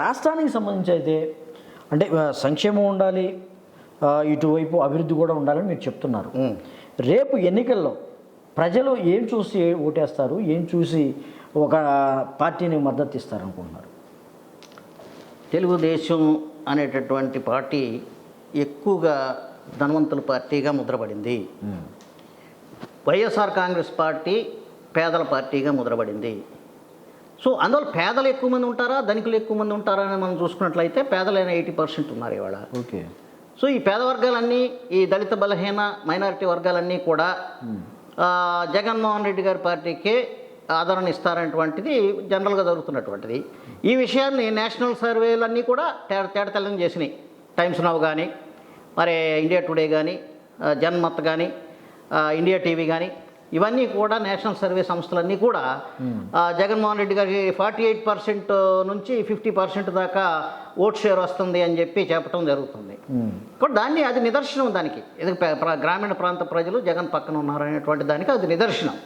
రాష్ట్రానికి సంబంధించి అయితే అంటే సంక్షేమం ఉండాలి, ఇటువైపు అభివృద్ధి కూడా ఉండాలని మీరు చెప్తున్నారు. రేపు ఎన్నికల్లో ప్రజలు ఏం చూసి ఓటేస్తారు, ఏం చూసి ఒక పార్టీని మద్దతు ఇస్తారనుకుంటున్నారు? తెలుగుదేశం అనేటటువంటి పార్టీ ఎక్కువగా ధనవంతుల పార్టీగా ముద్రపడింది. వైఎస్ఆర్ కాంగ్రెస్ పార్టీ పేదల పార్టీగా ముద్రపడింది. సో అందువల్ల పేదలు ఎక్కువ మంది ఉంటారా, ధనికులు ఎక్కువ మంది ఉంటారా అని మనం చూసుకున్నట్లయితే పేదలైన 80% ఉన్నారు ఇవాళ. ఓకే. సో ఈ పేద వర్గాలన్నీ, ఈ దళిత బలహీన మైనారిటీ వర్గాలన్నీ కూడా జగన్మోహన్ రెడ్డి గారి పార్టీకే ఆదరణ ఇస్తారనేటువంటిది జనరల్గా జరుగుతున్నటువంటిది. ఈ విషయాన్ని నేషనల్ సర్వేలన్నీ కూడా తేటతెల్లం చేసినాయి. టైమ్స్ నౌ కానీ, మరి ఇండియా టుడే కానీ, జన్మత్ కానీ, ఇండియా టీవీ కానీ, ఇవన్నీ కూడా నేషనల్ సర్వే సంస్థలన్నీ కూడా జగన్మోహన్ రెడ్డి గారికి 48% నుంచి 50% దాకా ఓట్ షేర్ వస్తుంది అని చెప్పి చెప్పడం జరుగుతుంది. కాబట్టి అది నిదర్శనం. దానికి గ్రామీణ ప్రాంత ప్రజలు జగన్ పక్కన ఉన్నారనేటువంటి దానికి అది నిదర్శనం.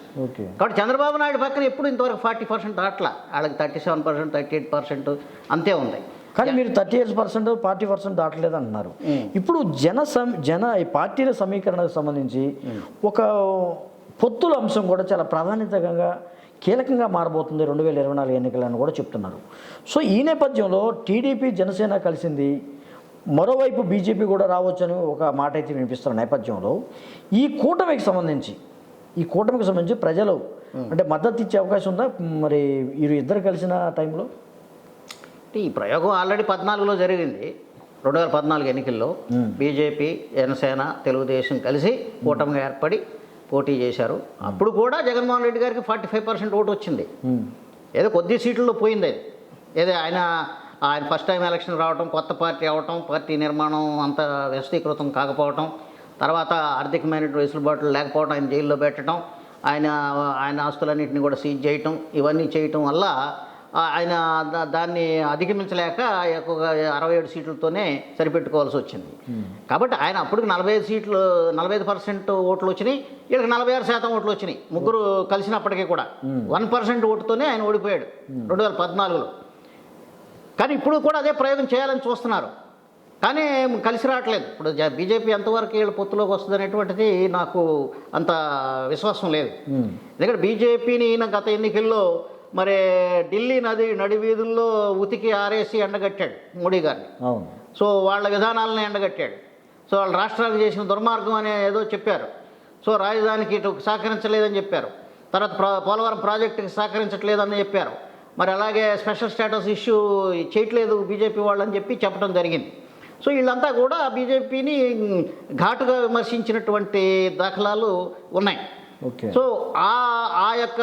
కాబట్టి చంద్రబాబు నాయుడు పక్కన ఎప్పుడు ఇంతవరకు 40% దాట్లా, వాళ్ళకి 37%, 38% అంతే ఉంది. కానీ మీరు 38%, 40% దాటలేదు అంటున్నారు. ఇప్పుడు ఈ పార్టీల సమీకరణకు సంబంధించి ఒక పొత్తుల అంశం కూడా చాలా ప్రాధాన్యతగా కీలకంగా మారబోతుంది 2024 ఎన్నికలను కూడా చెప్తున్నారు. సో ఈ నేపథ్యంలో టీడీపీ జనసేన కలిసింది, మరోవైపు బీజేపీ కూడా రావచ్చని ఒక మాట అయితే వినిపిస్తున్న నేపథ్యంలో ఈ కూటమికి సంబంధించి ప్రజలు అంటే మద్దతు ఇచ్చే అవకాశం ఉందా మరి వీరు ఇద్దరు కలిసిన టైంలో? ఈ ప్రయోగం ఆల్రెడీ 14లో జరిగింది. 2014 ఎన్నికల్లో బీజేపీ, జనసేన, తెలుగుదేశం కలిసి కూటమిగా ఏర్పడి పోటీ చేశారు. అప్పుడు కూడా జగన్మోహన్ రెడ్డి గారికి 45% ఓటు వచ్చింది. ఏదో కొద్ది సీట్లలో పోయింది అది. ఏదో ఆయన ఫస్ట్ టైం ఎలక్షన్ రావటం, కొత్త పార్టీ అవటం, పార్టీ నిర్మాణం అంత వ్యవస్థీకృతం కాకపోవటం, తర్వాత ఆర్థికమైన వెసులుబాట్లు లేకపోవడం, ఆయన జైల్లో పెట్టడం, ఆయన ఆస్తులన్నింటినీ కూడా సీజ్ చేయటం, ఇవన్నీ చేయటం వల్ల ఆయన దాన్ని అధిగమించలేక 67 సీట్లతోనే సరిపెట్టుకోవాల్సి వచ్చింది. కాబట్టి ఆయన అప్పటికి 45% ఓట్లు వచ్చినాయి, వీళ్ళకి 46% ఓట్లు వచ్చినాయి. ముగ్గురు కలిసినప్పటికీ కూడా 1% ఓటుతోనే ఆయన ఓడిపోయాడు 2014లో. కానీ ఇప్పుడు కూడా అదే ప్రయోగం చేయాలని చూస్తున్నారు, కానీ కలిసి రావట్లేదు. ఇప్పుడు బీజేపీ ఎంతవరకు వీళ్ళ పొత్తులోకి వస్తుంది అనేటువంటిది నాకు అంత విశ్వాసం లేదు. ఎందుకంటే బీజేపీని ఈయన గత ఎన్నికల్లో మరి ఢిల్లీ నడి వీధుల్లో ఉతికి ఆరేసి ఎండగట్టాడు మోడీ గారిని. సో వాళ్ళ విధానాలను ఎండగట్టాడు. సో వాళ్ళ రాష్ట్రానికి చేసిన దుర్మార్గం అనే ఏదో చెప్పారు. సో రాజధానికి ఇటు సహకరించలేదని చెప్పారు. తర్వాత పోలవరం ప్రాజెక్టుకి సహకరించట్లేదని చెప్పారు. మరి అలాగే స్పెషల్ స్టేటస్ ఇష్యూ చేయట్లేదు బీజేపీ వాళ్ళని చెప్పడం జరిగింది. సో వీళ్ళంతా కూడా బీజేపీని ఘాటుగా విమర్శించినటువంటి దాఖలాలు ఉన్నాయి. సో ఆ యొక్క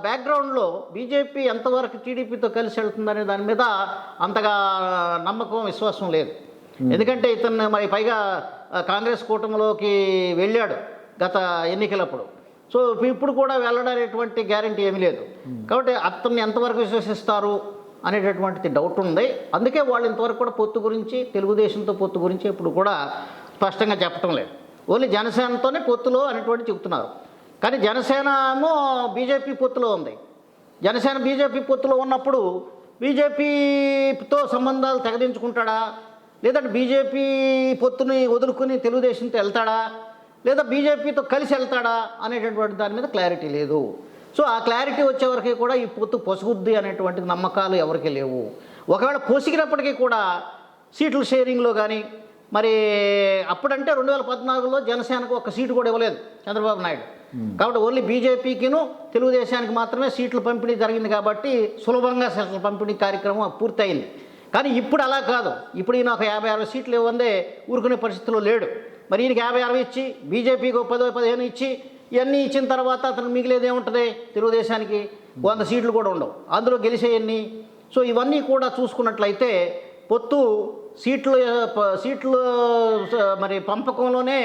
బ్యాక్గ్రౌండ్లో బీజేపీ ఎంతవరకు టీడీపీతో కలిసి వెళ్తుందనే దాని మీద అంతగా నమ్మకం, విశ్వాసం లేదు. ఎందుకంటే ఇతను మరి పైగా కాంగ్రెస్ కూటమిలోకి వెళ్ళాడు గత ఎన్నికలప్పుడు. సో ఇప్పుడు కూడా వెళ్ళడనేటువంటి గ్యారంటీ ఏమీ లేదు. కాబట్టి అతన్ని ఎంతవరకు విశ్వసిస్తారు అనేటటువంటిది డౌట్ ఉంది. అందుకే వాళ్ళు ఇంతవరకు కూడా పొత్తు గురించి, తెలుగుదేశంతో పొత్తు గురించి ఇప్పుడు కూడా స్పష్టంగా చెప్పటం లేదు. ఓన్లీ జనసేనతోనే పొత్తులో అనేటువంటి చెబుతున్నారు. కానీ జనసేన ఏమో బీజేపీ పొత్తులో ఉంది. జనసేన బీజేపీ పొత్తులో ఉన్నప్పుడు బీజేపీతో సంబంధాలు తెగదించుకుంటాడా, లేదంటే బీజేపీ పొత్తుని వదులుకుని తెలుగుదేశంతో వెళ్తాడా, లేదా బీజేపీతో కలిసి వెళ్తాడా అనేటటువంటి దాని మీద క్లారిటీ లేదు. సో ఆ క్లారిటీ వచ్చేవరకు కూడా ఈ పొత్తు పొసగుద్ది అనేటువంటి నమ్మకాలు ఎవరికి లేవు. ఒకవేళ పొసిగినప్పటికీ కూడా సీట్ల షేరింగ్లో కానీ, మరి అప్పుడంటే 2014లో జనసేనకు ఒక సీటు కూడా ఇవ్వలేదు చంద్రబాబు నాయుడు. కాబట్టి ఓన్లీ బీజేపీకిను తెలుగుదేశానికి మాత్రమే సీట్ల పంపిణీ జరిగింది. కాబట్టి సులభంగా సీట్ల పంపిణీ కార్యక్రమం పూర్తయింది. కానీ ఇప్పుడు అలా కాదు. ఇప్పుడు ఈయన ఒక 50-60 సీట్లు ఇవ్వందే ఊరుకునే పరిస్థితిలో లేడు. మరి ఈయనకి 50-60 ఇచ్చి, బీజేపీకి 10-15 ఇచ్చి, ఇవన్నీ ఇచ్చిన తర్వాత అతను మిగిలేది ఏముంటుంది? తెలుగుదేశానికి 100 సీట్లు కూడా ఉండవు, అందులో గెలిచేయన్ని. సో ఇవన్నీ కూడా చూసుకున్నట్లయితే పొత్తు సీట్లు మరి పంపకంలోనే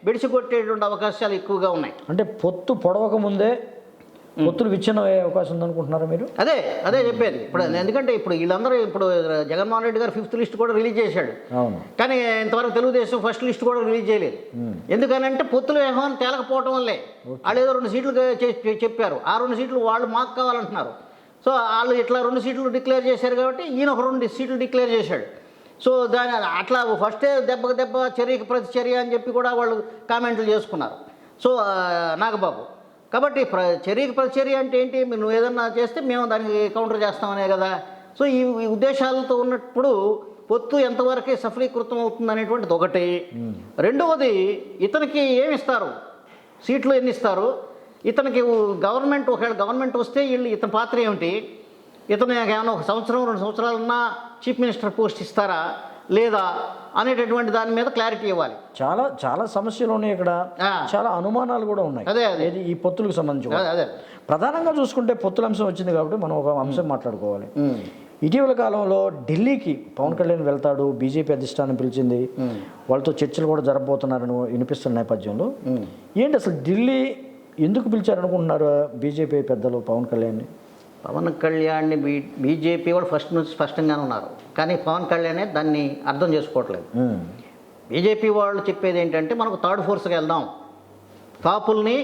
బెడిసికొట్టేటువంటి అవకాశాలు ఎక్కువగా ఉన్నాయి. అంటే పొత్తు పొడవక ముందే పొత్తులు విచ్ఛిన్నం అయ్యే అవకాశం ఉందనుకుంటున్నారా మీరు? అదే చెప్పేది. ఇప్పుడు ఎందుకంటే వీళ్ళందరూ జగన్మోహన్ రెడ్డి గారు 5th లిస్ట్ కూడా రిలీజ్ చేశాడు. కానీ ఇంతవరకు తెలుగుదేశం 1st లిస్ట్ కూడా రిలీజ్ చేయలేదు. ఎందుకనంటే పొత్తులు వ్యవహారం తేలకపోవడం వల్లే. వాళ్ళు ఏదో 2 సీట్లు చెప్పారు, ఆ 2 సీట్లు వాళ్ళు మాకు కావాలంటున్నారు. సో వాళ్ళు ఇట్లా 2 సీట్లు డిక్లేర్ చేశారు కాబట్టి ఈయన ఒక 2 సీట్లు డిక్లేర్ చేశాడు. సో దాని అట్లా ఫస్టే దెబ్బకు దెబ్బ చర్యకి ప్రతిచర్య అని చెప్పి కూడా వాళ్ళు కామెంట్లు చేసుకున్నారు. సో నాగబాబు కాబట్టి చర్యకి ప్రతిచర్య అంటే ఏంటి, నువ్వు ఏదన్నా చేస్తే మేము దానికి కౌంటర్ చేస్తామనే కదా. సో ఈ ఉద్దేశాలతో ఉన్నప్పుడు పొత్తు ఎంతవరకు సఫలీకృతం అవుతుంది అనేటువంటిది ఒకటి. రెండవది ఇతనికి ఏమి ఇస్తారు, సీట్లు ఎన్ని ఇస్తారు, ఇతనికి గవర్నమెంట్ ఒకవేళ గవర్నమెంట్ వస్తే వీళ్ళు ఇతని పాత్ర ఏమిటి, ఇతను ఏమైనా 1 సంవత్సరం 2 సంవత్సరాలన్నా చీఫ్ మినిస్టర్ పోస్ట్ ఇస్తారా లేదా అనేటటువంటి దాని మీద క్లారిటీ ఇవ్వాలి. చాలా చాలా సమస్యలు ఉన్నాయి ఇక్కడ, చాలా అనుమానాలు కూడా ఉన్నాయి. అదే ఏది ఈ పొత్తులకు సంబంధించి. అదే ప్రధానంగా చూసుకుంటే పొత్తుల అంశం వచ్చింది కాబట్టి మనం ఒక అంశం మాట్లాడుకోవాలి. ఇటీవల కాలంలో ఢిల్లీకి పవన్ కళ్యాణ్ వెళ్తాడు, బీజేపీ అధిష్టానం పిలిచింది, వాళ్ళతో చర్చలు కూడా జరగబోతున్నారని వినిపిస్తున్న నేపథ్యంలో ఏంటి అసలు ఢిల్లీ ఎందుకు పిలిచారనుకుంటున్నారు బీజేపీ పెద్దలు పవన్ కళ్యాణ్ని? పవన్ కళ్యాణ్ని బీజేపీ వాళ్ళు ఫస్ట్ నుంచి స్పష్టంగానే ఉన్నారు, కానీ పవన్ కళ్యాణే దాన్ని అర్థం చేసుకోవట్లేదు. బీజేపీ వాళ్ళు చెప్పేది ఏంటంటే మనకు థర్డ్ ఫోర్స్కి వెళ్దాం, కాపుల్ని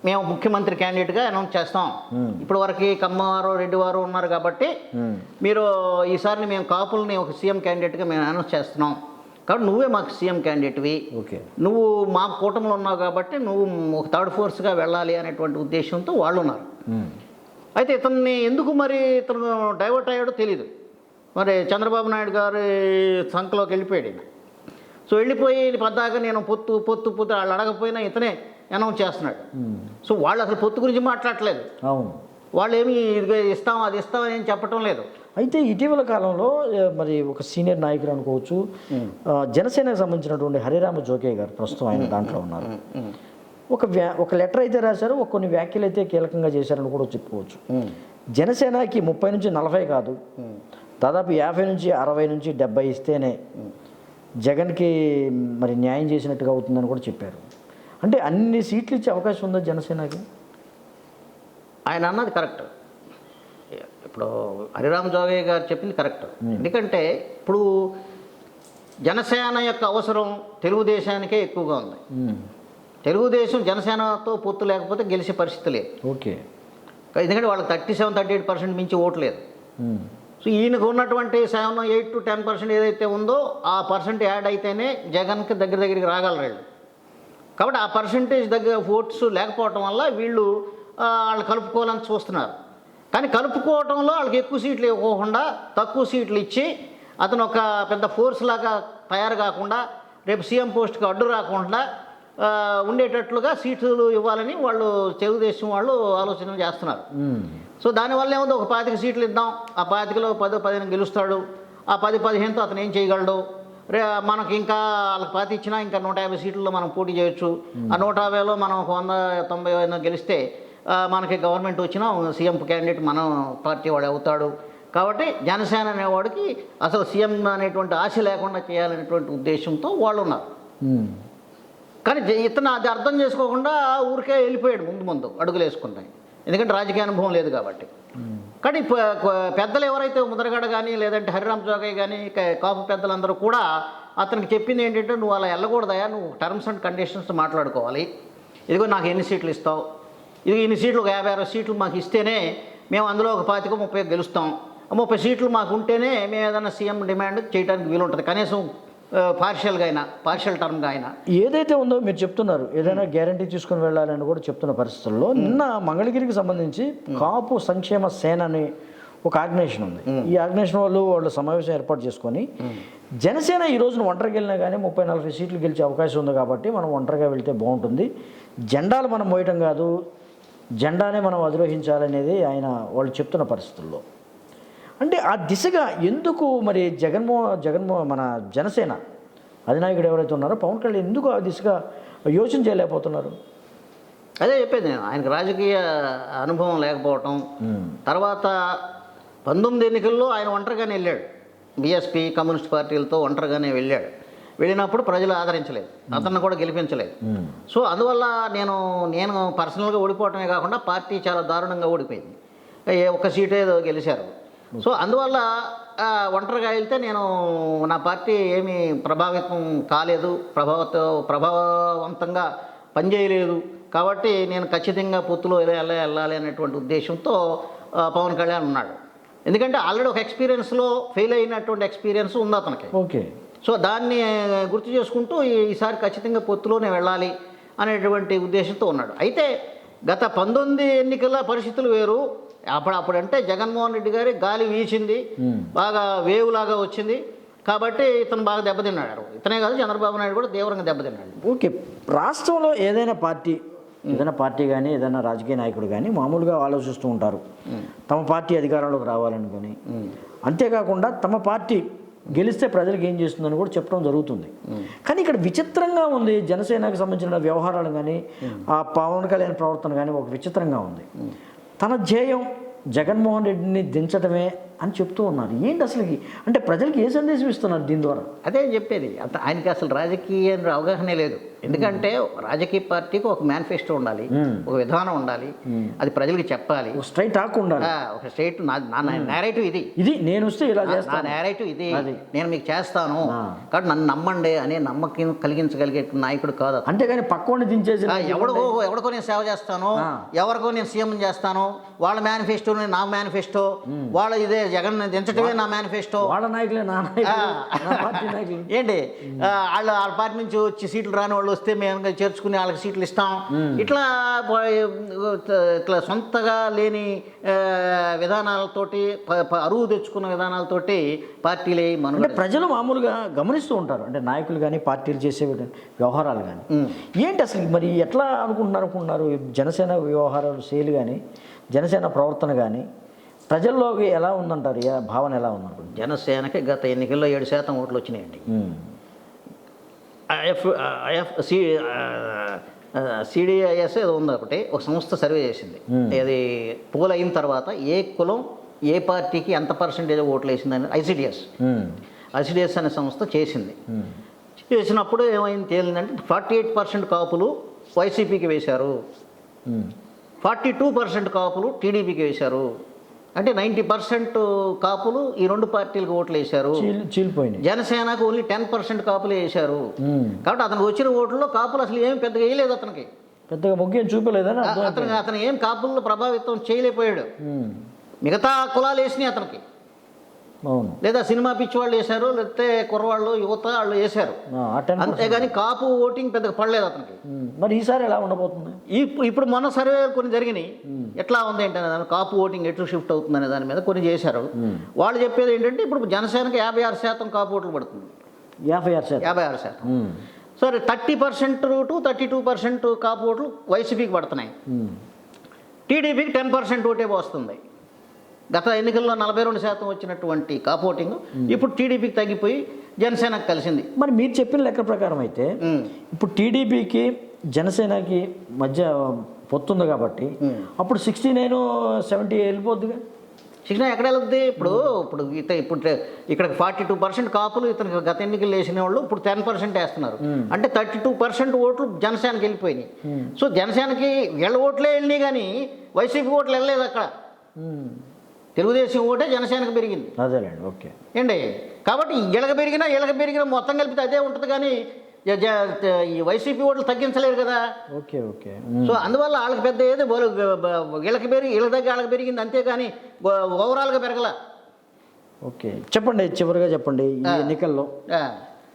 మేము ముఖ్యమంత్రి క్యాండిడేట్గా అనౌన్స్ చేస్తాం. ఇప్పుడు వరకు కమ్మవారు రెడ్డివారు ఉన్నారు కాబట్టి మీరు ఈసారి మేము కాపుల్ని ఒక సీఎం క్యాండిడేట్గా మేము అనౌన్స్ చేస్తున్నాం, కాబట్టి నువ్వే మాకు సీఎం క్యాండిడేట్వి, ఓకే, నువ్వు మా కూటమిలో ఉన్నావు కాబట్టి నువ్వు ఒక థర్డ్ ఫోర్స్గా వెళ్ళాలి అనేటువంటి ఉద్దేశంతో వాళ్ళు ఉన్నారు. అయితే ఇతన్ని ఎందుకు మరి ఇతను డైవర్ట్ అయ్యాడో తెలీదు. మరి చంద్రబాబు నాయుడు గారి సంఖలోకి వెళ్ళిపోయాడు ఈయన. సో వెళ్ళిపోయి పద్దాక నేను పొత్తు పొత్తు పొత్తు వాళ్ళు అడగకపోయినా ఇతనే అనౌన్స్ చేస్తున్నాడు. సో వాళ్ళు అసలు పొత్తు గురించి మాట్లాడట్లేదు. అవును, వాళ్ళు ఏమి ఇది ఇస్తాం అది ఇస్తామని ఏం చెప్పటం లేదు. అయితే ఇటీవల కాలంలో మరి ఒక సీనియర్ నాయకుడు అనుకోవచ్చు, జనసేనకు సంబంధించినటువంటి హరిరామ జోకే గారు ప్రస్తుతం ఆయన దాంట్లో ఉన్నారు. ఒక లెటర్ అయితే రాశారు, కొన్ని వ్యాఖ్యలు అయితే కీలకంగా చేశారని కూడా చెప్పుకోవచ్చు. జనసేనకి 30 నుంచి 40 కాదు, దాదాపు 50 నుంచి 60 నుంచి 70 ఇస్తేనే జగన్కి మరి న్యాయం చేసినట్టుగా అవుతుందని కూడా చెప్పారు. అంటే అన్ని సీట్లు ఇచ్చే అవకాశం ఉందా జనసేనకి? ఆయన అన్నది కరెక్ట్. ఇప్పుడు హరిరామ్ జోగయ్య గారు చెప్పింది కరెక్ట్. ఎందుకంటే ఇప్పుడు జనసేన యొక్క అవసరం తెలుగుదేశానికే ఎక్కువగా ఉంది. తెలుగుదేశం జనసేనతో పొత్తు లేకపోతే గెలిచే పరిస్థితి లేదు. ఓకే, ఎందుకంటే వాళ్ళకి 37-38% మించి ఓటు లేదు. సో ఈయనకు ఉన్నటువంటి 7-8 to 10% ఏదైతే ఉందో ఆ పర్సెంట్ యాడ్ అయితేనే జగన్కి దగ్గరికి రాగలరు వీళ్ళు. కాబట్టి ఆ పర్సంటేజ్ దగ్గర ఓట్స్ లేకపోవటం వల్ల వీళ్ళు వాళ్ళు కలుపుకోవాలని చూస్తున్నారు. కానీ కలుపుకోవటంలో వాళ్ళకి ఎక్కువ సీట్లు ఇవ్వకుండా తక్కువ సీట్లు ఇచ్చి అతను ఒక పెద్ద ఫోర్స్ లాగా తయారు కాకుండా రేపు సీఎం పోస్ట్కి అడ్డు రాకుండా ఉండేటట్లుగా సీట్లు ఇవ్వాలని వాళ్ళు తెలుగుదేశం వాళ్ళు ఆలోచన చేస్తున్నారు. సో దానివల్ల ఏముంది, ఒక 25 సీట్లు ఇద్దాం, ఆ 25లో 10-15 గెలుస్తాడు, ఆ 10-15తో అతను ఏం చేయగలడు, మనకి ఇంకా వాళ్ళకి 10 ఇచ్చినా ఇంకా 150 సీట్లలో మనం పోటీ చేయొచ్చు. ఆ 150లో మనం 190 గెలిస్తే మనకి గవర్నమెంట్ వచ్చినా సీఎం క్యాండిడేట్ మన పార్టీ వాడు అవుతాడు. కాబట్టి జనసేన అనేవాడికి అసలు సీఎం అనేటువంటి ఆశ లేకుండా చేయాలనేటువంటి ఉద్దేశంతో వాళ్ళు ఉన్నారు. కానీ ఇతను అది అర్థం చేసుకోకుండా ఊరికే వెళ్ళిపోయాడు ముందు అడుగులు వేసుకుంటాయి, ఎందుకంటే రాజకీయ అనుభవం లేదు కాబట్టి. కానీ పెద్దలు ఎవరైతే ముద్రగడ కానీ లేదంటే హరిరామ్ జోగయ్య కానీ కాపు పెద్దలందరూ కూడా అతనికి చెప్పింది ఏంటంటే, నువ్వు అలా వెళ్ళకూడదయా, నువ్వు టర్మ్స్ అండ్ కండిషన్స్ మాట్లాడుకోవాలి. ఇదిగో నాకు ఎన్ని సీట్లు ఇస్తావు, ఇది ఇన్ని సీట్లు ఒక 50-60 సీట్లు మాకు ఇస్తేనే మేము అందులో ఒక 25-30 గెలుస్తాం, 30 సీట్లు మాకు ఉంటేనే మేము ఏదైనా సీఎం డిమాండ్ చేయడానికి వీలుంటుంది, కనీసం పార్షియల్ టర్మ్గా అయినా. ఏదైతే ఉందో మీరు చెప్తున్నారు, ఏదైనా గ్యారంటీ తీసుకుని వెళ్ళాలని కూడా చెప్తున్న పరిస్థితుల్లో నిన్న మంగళగిరికి సంబంధించి కాపు సంక్షేమ సేన అని ఒక ఆర్గనైజేషన్ ఉంది. ఈ ఆర్గనైజేషన్ వాళ్ళు సమావేశం ఏర్పాటు చేసుకొని జనసేన ఈ రోజున ఒంటరికి వెళ్ళినా కానీ 30-40 సీట్లు గెలిచే అవకాశం ఉంది కాబట్టి మనం ఒంటరిగా వెళ్తే బాగుంటుంది, జెండాలు మనం మోయటం కాదు, జెండానే మనం అధిరోహించాలనేది వాళ్ళు చెప్తున్న పరిస్థితుల్లో. అంటే ఆ దిశగా ఎందుకు మరి మన జనసేన అధినాయకుడు ఎవరైతే ఉన్నారో పవన్ కళ్యాణ్ ఎందుకు ఆ దిశగా యోచన చేయలేకపోతున్నారు? అదే చెప్పేది నేను, ఆయనకు రాజకీయ అనుభవం లేకపోవటం, తర్వాత 19 ఎన్నికల్లో ఆయన ఒంటరిగానే వెళ్ళాడు, బీఎస్పీ కమ్యూనిస్ట్ పార్టీలతో ఒంటరిగానే వెళ్ళినప్పుడు ప్రజలు ఆదరించలేదు, అతన్ని కూడా గెలిపించలేదు. సో అందువల్ల నేను పర్సనల్గా ఓడిపోవటమే కాకుండా పార్టీ చాలా దారుణంగా ఓడిపోయింది, ఒక్క సీటే గెలిచారు. సో అందువల్ల ఒంటరిగా వెళ్తే నా పార్టీ ఏమీ ప్రభావితం కాలేదు, ప్రభావవంతంగా పనిచేయలేదు, కాబట్టి నేను ఖచ్చితంగా పొత్తులో వెళ్ళాలి అనేటువంటి ఉద్దేశంతో పవన్ కళ్యాణ్ ఉన్నాడు. ఎందుకంటే ఆల్రెడీ ఒక ఎక్స్పీరియన్స్లో ఫెయిల్ అయినటువంటి ఎక్స్పీరియన్స్ ఉంది అతనికి. ఓకే. సో దాన్ని గుర్తు చేసుకుంటూ ఈసారి ఖచ్చితంగా పొత్తులోనే వెళ్ళాలి అనేటువంటి ఉద్దేశంతో ఉన్నాడు. అయితే గత 19 ఎన్నికల పరిస్థితులు వేరు. అప్పుడంటే జగన్మోహన్ రెడ్డి గారి గాలి వీచింది, బాగా వేవ్ లాగా వచ్చింది. కాబట్టి ఇతను బాగా దెబ్బతిన్నాడు. ఇతనే కాదు, చంద్రబాబు నాయుడు కూడా తీవ్రంగా దెబ్బతిన్నాడు. ఓకే. రాష్ట్రంలో ఏదైనా పార్టీ కానీ ఏదైనా రాజకీయ నాయకుడు కానీ మామూలుగా ఆలోచిస్తూ ఉంటారు తమ పార్టీ అధికారంలోకి రావాలనుకుని. అంతేకాకుండా తమ పార్టీ గెలిస్తే ప్రజలకు ఏం చేస్తుందని కూడా చెప్పడం జరుగుతుంది. కానీ ఇక్కడ విచిత్రంగా ఉంది, జనసేనకు సంబంధించిన వ్యవహారాలు కానీ ఆ పవన్ కళ్యాణ్ ప్రవర్తన కానీ ఒక విచిత్రంగా ఉంది. తన ధ్యేయం జగన్మోహన్ రెడ్డిని దించడమే అని చెప్తూ ఉన్నారు. ఏంటి అసలుకి, అంటే ప్రజలకు ఏ సందేశం ఇస్తున్నారు దీని ద్వారా? అదే చెప్పేది, ఆయనకి అసలు రాజకీయ అవగాహనే లేదు. ఎందుకంటే రాజకీయ పార్టీకి ఒక మేనిఫెస్టో ఉండాలి, ఒక విధానం ఉండాలి, అది ప్రజలకు చెప్పాలి. స్ట్రైట్ టాక్ ఉండాలి. ఒక స్ట్రైట్ నా నేరేటివ్ ఇది నేను వస్తే ఇలా నా నేరేటివ్ ఇది, నేను మీకు చేస్తాను కాబట్టి నన్ను నమ్మండి అనే నమ్మకం కలిగించగలిగే నాయకుడు కాదు. అంతేగాని పక్కోని దించేసి ఎవరికో నేను సేవ చేస్తాను, ఎవరికో నేను సీఎం చేస్తాను, వాళ్ళ మేనిఫెస్టో నా మేనిఫెస్టో, వాళ్ళ ఇదే జగన్ దించటమే నా మేనిఫెస్టో, వాళ్ళ నాయకులే నాయకులు ఏంటి వాళ్ళ పార్టీ నుంచి వచ్చి సీట్లు రాని వాళ్ళు వస్తే మేము చేర్చుకుని వాళ్ళకి సీట్లు ఇస్తాం. ఇట్లా సొంతగా లేని విధానాలతోటి అరువు తెచ్చుకున్న విధానాలతోటి పార్టీలే అంటే ప్రజలు మామూలుగా గమనిస్తూ ఉంటారు. అంటే నాయకులు కానీ పార్టీలు చేసే వ్యవహారాలు కానీ ఏంటి అసలు మరి ఎట్లా అనుకుంటున్నారు జనసేన వ్యవహారాలు శైలి కానీ జనసేన ప్రవర్తన కానీ ప్రజల్లోకి ఎలా ఉందంటారు, భావన ఎలా ఉందంటారు? జనసేనకి గత ఎన్నికల్లో 7% ఓట్లు వచ్చినాయండి. సిడిఐఎస్ ఏదో ఉంది ఒకటి, ఒక సంస్థ సర్వే చేసింది. అది పోల్ అయిన తర్వాత ఏ కులం ఏ పార్టీకి ఎంత పర్సెంటేజ్ ఓట్లు వేసిందని ఐసిడిఎస్ అనే సంస్థ చేసింది. చేసినప్పుడు ఏమైంది తేలిందంటే 48% కాపులు వైసీపీకి వేశారు, 42% కాపులు టీడీపీకి వేశారు. అంటే 90% కాపులు ఈ రెండు పార్టీలకు ఓట్లు వేశారు. జనసేనకు ఓన్లీ 10% కాపులు వేశారు. కాబట్టి అతనికి వచ్చిన ఓట్లలో కాపులు అసలు ఏం పెద్దగా వేయలేదు, అతనికి పెద్దగా ముఖ్యం చూపలేదని అతను ఏం కాపులను ప్రభావితం చేయలేకపోయాడు. మిగతా కులాలు వేసినాయి అతనికి, లేదా సినిమా పిచ్చి వాళ్ళు వేశారు, లేకపోతే కుర్రవాళ్ళు యువత వాళ్ళు వేశారు, అంతేగాని కాపు ఓటింగ్ పెద్దగా పడలేదు అతనికి. మరి ఈసారి ఎలా ఉండబోతుంది? ఇప్పుడు మొన్న సర్వే కొన్ని జరిగినాయి, ఎట్లా ఉంది ఏంటనే దాని కాపు ఓటింగ్ ఎట్లు షిఫ్ట్ అవుతుందనే దాని మీద కొన్ని చేశారు. వాళ్ళు చెప్పేది ఏంటంటే ఇప్పుడు జనసేనకి 56% కాపు ఓట్లు పడుతుంది. 56%. సరే 30% to 32% కాపు ఓట్లు వైసీపీకి పడుతున్నాయి, టీడీపీకి 10% ఓటే వస్తుంది. గత ఎన్నికల్లో 42% వచ్చినటువంటి కాపు ఓటింగ్ ఇప్పుడు టీడీపీకి తగ్గిపోయి జనసేనకు కలిసింది. మరి మీరు చెప్పిన లెక్క ప్రకారం అయితే ఇప్పుడు టీడీపీకి జనసేనకి మధ్య పొత్తుంది కాబట్టి అప్పుడు 69-70 వెళ్ళిపోద్దిగా. 69 ఎక్కడ వెళ్తుంది? ఇప్పుడు ఇక్కడ 42% కాపులు ఇతనికి గత ఎన్నికలు వేసిన వాళ్ళు ఇప్పుడు 10% వేస్తున్నారు. అంటే 32% ఓట్లు జనసేనకి వెళ్ళిపోయినాయి. సో జనసేనకి వీళ్ళ ఓట్లే వెళ్ళినాయి కానీ వైసీపీ ఓట్లు వెళ్ళలేదు. అక్కడ తెలుగుదేశం ఓటే జనసేనకు పెరిగింది. అదేలేండి. ఓకే ఏంటి, కాబట్టి వీళ్ళకి పెరిగినా మొత్తం కలిపితే అదే ఉంటుంది కానీ ఈ వైసీపీ ఓట్లు తగ్గించలేరు కదా. ఓకే. సో అందువల్ల వాళ్ళకి పెద్ద ఏదో వీళ్ళ దగ్గర వాళ్ళకి పెరిగింది, అంతేగాని ఓవరాల్గా పెరగల. ఓకే, చెప్పండి, చివరిగా చెప్పండి. ఈ ఎన్నికల్లో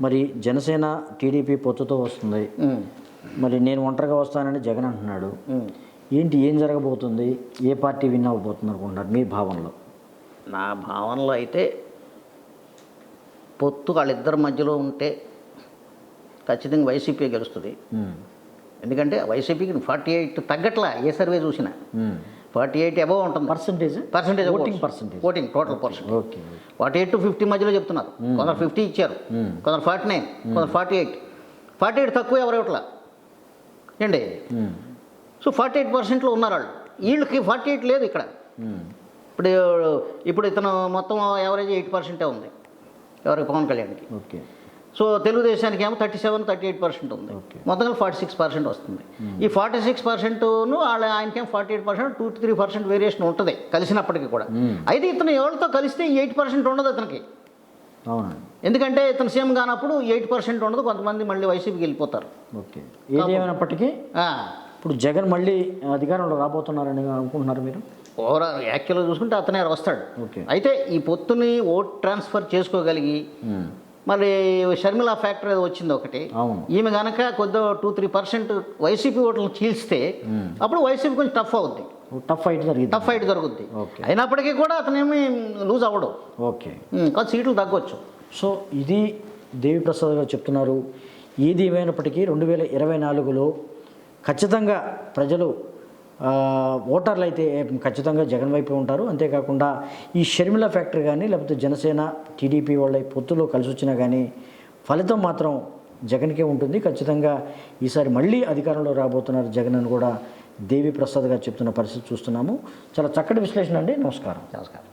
మరి జనసేన టీడీపీ పొత్తుతో వస్తుంది, మరి నేను ఒంటరిగా వస్తానని జగన్ అంటున్నాడు. ఏంటి, ఏం జరగబోతుంది, ఏ పార్టీ విన్ అవ్వబోతుంది అనుకుంటున్నారు మీ భావనలో? నా భావనలో అయితే పొత్తు వాళ్ళిద్దరి మధ్యలో ఉంటే ఖచ్చితంగా వైసీపీ గెలుస్తుంది. ఎందుకంటే వైసీపీకి 48 తగ్గట్లా, ఏ సర్వే చూసినా 48 అబవ్ ఉంటుంది percentage voting total percent. 48 to 50 మధ్యలో చెప్తున్నారు. కొందరు 50 ఇచ్చారు, కొందరు 49, కొందరు 48 తక్కువ ఎవరు ఇవ్వట్లా ఏంటి. సో 48%లో ఉన్నారు వాళ్ళు. వీళ్ళకి 48 లేదు ఇక్కడ. ఇప్పుడు ఇతను మొత్తం యావరేజ్ 8% ఉంది ఎవరికి, పవన్ కళ్యాణ్కి. ఓకే. సో తెలుగుదేశానికి ఏమో 37-38% ఉంది, మొత్తంగా 46% వస్తుంది. ఈ 46%ను ఆయనకేమో 48%, 2-3% వేరియేషన్ ఉంటుంది కలిసినప్పటికీ కూడా. అయితే ఇతను ఎవరితో కలిస్తే 8% ఉండదు ఇతనికి. ఎందుకంటే ఇతను సీఎం కానప్పుడు 8% ఉండదు, కొంతమంది మళ్ళీ వైసీపీకి వెళ్ళిపోతారు. ఓకే, ఏదేమైనప్పటికీ ఇప్పుడు జగన్ మళ్ళీ అధికారంలో రాబోతున్నారని అనుకుంటున్నారు మీరు? ఓవరాల్ యాక్చువల్గా చూసుకుంటే అతనే వస్తాడు. ఓకే. అయితే ఈ పొత్తుని ఓట్ ట్రాన్స్ఫర్ చేసుకోగలిగి మరి షర్మిల ఫ్యాక్టర్ ఏదో వచ్చింది ఒకటి, అవును. ఈమె కనుక కొద్దిగా 2-3% వైసీపీ ఓట్లను చీల్స్తే అప్పుడు వైసీపీ కొంచెం టఫ్ అవుద్ది, టఫ్ ఫైట్ జరిగింది. టఫ్ ఫైట్ జరుగుద్ది. ఓకే. అయినప్పటికీ కూడా అతనేమి లూజ్ అవ్వడు, ఓకే. కొంచెం సీట్లు తగ్గొచ్చు. సో ఇది దేవిప్రసాద్ గారు చెప్తున్నారు. ఏది ఏమైనప్పటికీ 2024లో ఖచ్చితంగా ప్రజలు ఓటర్లు అయితే ఖచ్చితంగా జగన్ వైపే ఉంటారు. అంతేకాకుండా ఈ షర్మిల ఫ్యాక్టరీ కానీ లేకపోతే జనసేన టీడీపీ వాళ్ళ పొత్తులో కలిసి వచ్చినా కానీ ఫలితం మాత్రం జగన్కే ఉంటుంది. ఖచ్చితంగా ఈసారి మళ్ళీ అధికారంలో రాబోతున్నారు జగన్ అని కూడా దేవిప్రసాద్ గారు చెప్తున్న పరిస్థితి చూస్తున్నాము. చాలా చక్కటి విశ్లేషణ అండి. నమస్కారం. నమస్కారం.